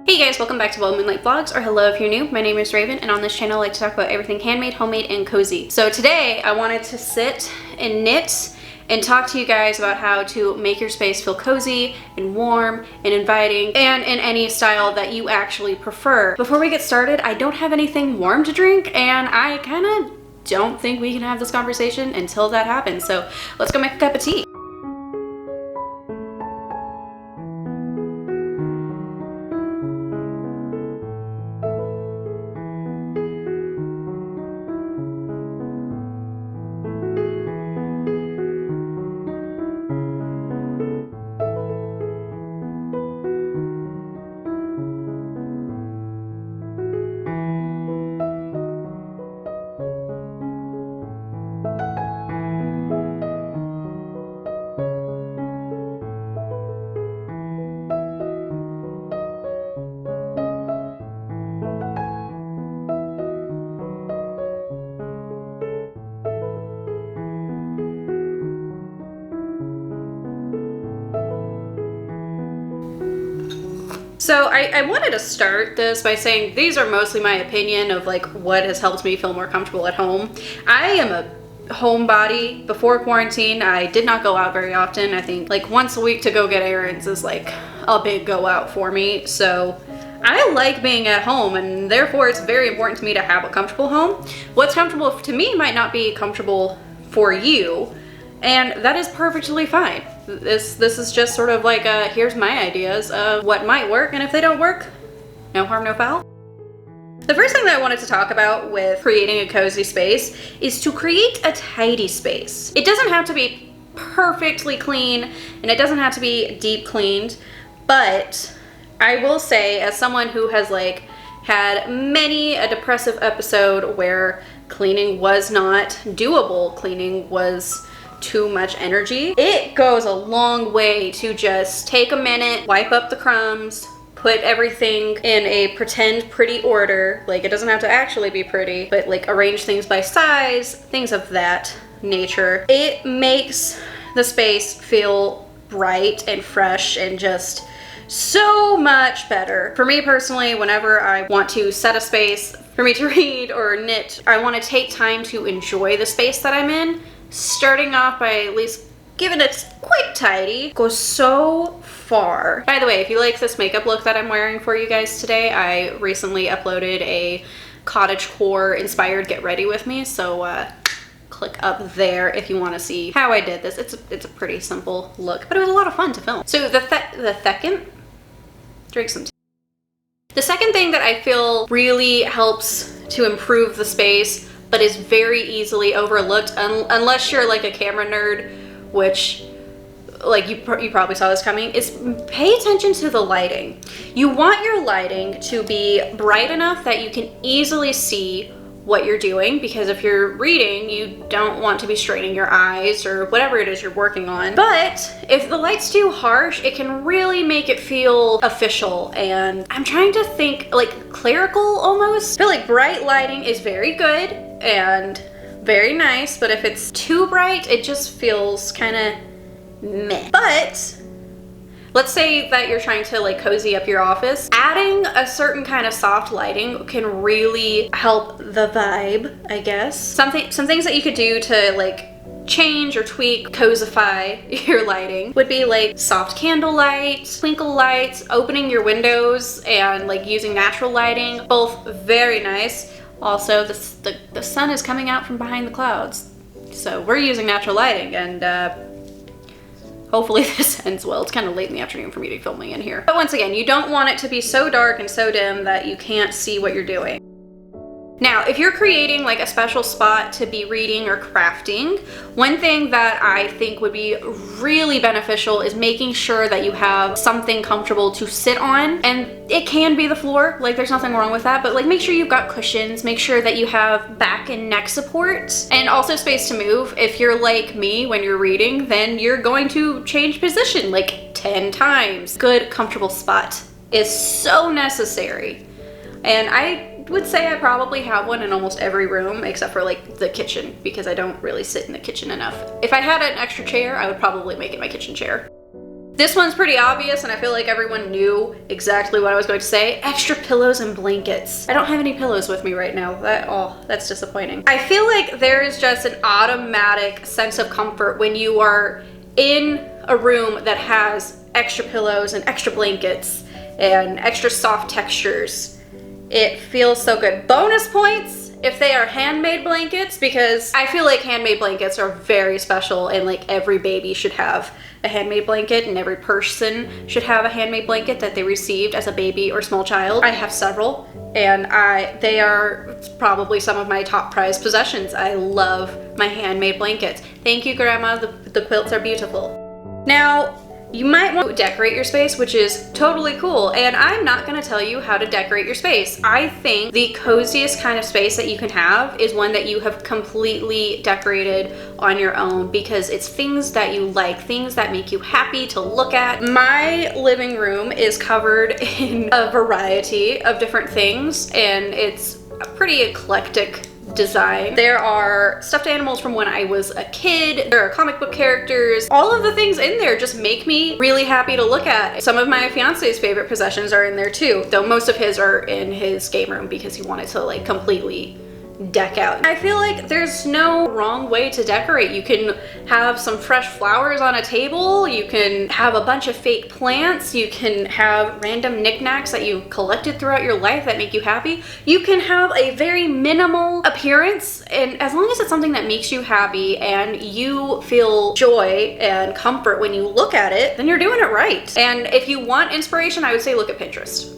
Hey guys, welcome back to Well Moonlight Vlogs, or hello if you're new. My name is Raven, and on this channel I like to talk about everything handmade, homemade, and cozy. So today I wanted to sit and knit and talk to you guys about how to make your space feel cozy and warm and inviting, and in any style that you actually prefer. Before we get started, I don't have anything warm to drink, and I kind of don't think we can have this conversation until that happens. So let's go make a cup of tea. So I wanted to start this by saying these are mostly my opinion of like what has helped me feel more comfortable at home. I am a homebody. Before quarantine, I did not go out very often. I think like once a week to go get errands is like a big go out for me. So I like being at home, and therefore it's very important to me to have a comfortable home. What's comfortable to me might not be comfortable for you, and that is perfectly fine. This is just sort of like here's my ideas of what might work, and if they don't work, no harm, no foul. The first thing that I wanted to talk about with creating a cozy space is to create a tidy space. It doesn't have to be perfectly clean, and it doesn't have to be deep cleaned, but I will say, as someone who has like had many a depressive episode where cleaning was not doable, cleaning was too much energy, it goes a long way to just take a minute, wipe up the crumbs, put everything in a pretend pretty order. Like, it doesn't have to actually be pretty, but like arrange things by size, things of that nature. It makes the space feel bright and fresh and just so much better. For me personally, whenever I want to set a space for me to read or knit, I want to take time to enjoy the space that I'm in. Starting off by at least giving it a quick tidy goes so far. By the way, if you like this makeup look that I'm wearing for you guys today, I recently uploaded a cottagecore inspired get ready with me, so click up there if you want to see how I did this. It's a pretty simple look, but it was a lot of fun to film. So drink some tea. The second thing that I feel really helps to improve the space, but is very easily overlooked unless you're like a camera nerd, which like you probably saw this coming, is pay attention to the lighting. You want your lighting to be bright enough that you can easily see what you're doing, because if you're reading, you don't want to be straining your eyes or whatever it is you're working on. But if the light's too harsh, it can really make it feel official, and I'm trying to think like clerical almost. I feel like bright lighting is very good and very nice, but if it's too bright, it just feels kind of meh. But let's say that you're trying to like cozy up your office. Adding a certain kind of soft lighting can really help the vibe, I guess. Some things that you could do to like change or tweak, cozify your lighting would be like soft candle lights, twinkle lights, opening your windows and like using natural lighting, both very nice. Also, the sun is coming out from behind the clouds, so we're using natural lighting, and hopefully this ends well. It's kind of late in the afternoon for me to be filming in here. But once again, you don't want it to be so dark and so dim that you can't see what you're doing. Now, if you're creating like a special spot to be reading or crafting, one thing that I think would be really beneficial is making sure that you have something comfortable to sit on. And it can be the floor, like there's nothing wrong with that, but like make sure you've got cushions, make sure that you have back and neck support, and also space to move. If you're like me when you're reading, then you're going to change position like 10 times. Good, comfortable spot is so necessary. And I would say I probably have one in almost every room except for like the kitchen, because I don't really sit in the kitchen enough. If I had an extra chair, I would probably make it my kitchen chair. This one's pretty obvious, and I feel like everyone knew exactly what I was going to say. Extra pillows and blankets. I don't have any pillows with me right now. That's disappointing. I feel like there is just an automatic sense of comfort when you are in a room that has extra pillows and extra blankets and extra soft textures. It feels so good. Bonus points if they are handmade blankets, because I feel like handmade blankets are very special, and like every baby should have a handmade blanket, and every person should have a handmade blanket that they received as a baby or small child. I have several, and they are probably some of my top prized possessions. I love my handmade blankets. Thank you, Grandma. The quilts are beautiful. Now, you might want to decorate your space, which is totally cool, and I'm not going to tell you how to decorate your space. I think the coziest kind of space that you can have is one that you have completely decorated on your own, because it's things that you like, things that make you happy to look at. My living room is covered in a variety of different things, and it's a pretty eclectic design. There are stuffed animals from when I was a kid. There are comic book characters. All of the things in there just make me really happy to look at. Some of my fiance's favorite possessions are in there too, though most of his are in his game room because he wanted to like completely deck out. I feel like there's no wrong way to decorate. You can have some fresh flowers on a table, you can have a bunch of fake plants, you can have random knickknacks that you collected throughout your life that make you happy. You can have a very minimal appearance, and as long as it's something that makes you happy and you feel joy and comfort when you look at it, then you're doing it right. And if you want inspiration, I would say look at Pinterest.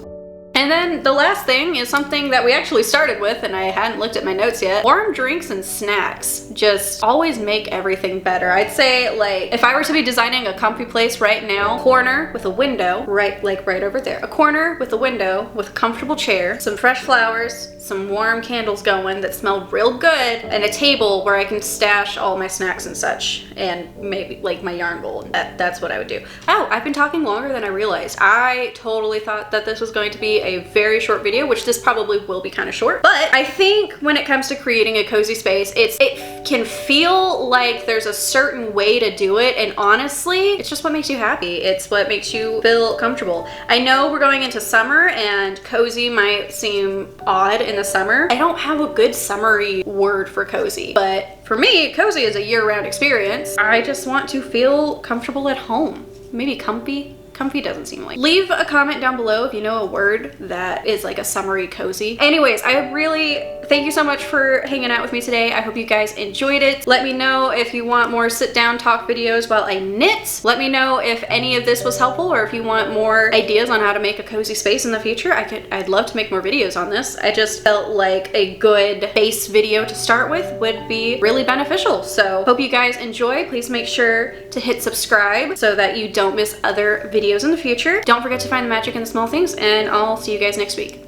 And then the last thing is something that we actually started with, and I hadn't looked at my notes yet. Warm drinks and snacks just always make everything better. I'd say, like, if I were to be designing a comfy place right now, corner with a window, right over there. A corner with a window with a comfortable chair, some fresh flowers, some warm candles going that smell real good, and a table where I can stash all my snacks and such, and maybe like my yarn bowl. That's what I would do. Oh, I've been talking longer than I realized. I totally thought that this was going to be a very short video, which this probably will be kind of short, but I think when it comes to creating a cozy space, it can feel like there's a certain way to do it, and honestly, it's just what makes you happy. It's what makes you feel comfortable. I know we're going into summer, and cozy might seem odd in the summer. I don't have a good summery word for cozy, but for me, cozy is a year-round experience. I just want to feel comfortable at home. Maybe comfy. Comfy doesn't seem like. Leave a comment down below if you know a word that is like a summery cozy. Anyways, I really thank you so much for hanging out with me today. I hope you guys enjoyed it. Let me know if you want more sit down talk videos while I knit. Let me know if any of this was helpful, or if you want more ideas on how to make a cozy space in the future. I'd love to make more videos on this. I just felt like a good base video to start with would be really beneficial. So hope you guys enjoy. Please make sure to hit subscribe so that you don't miss other videos in the future. Don't forget to find the magic in the small things, and I'll see you guys next week.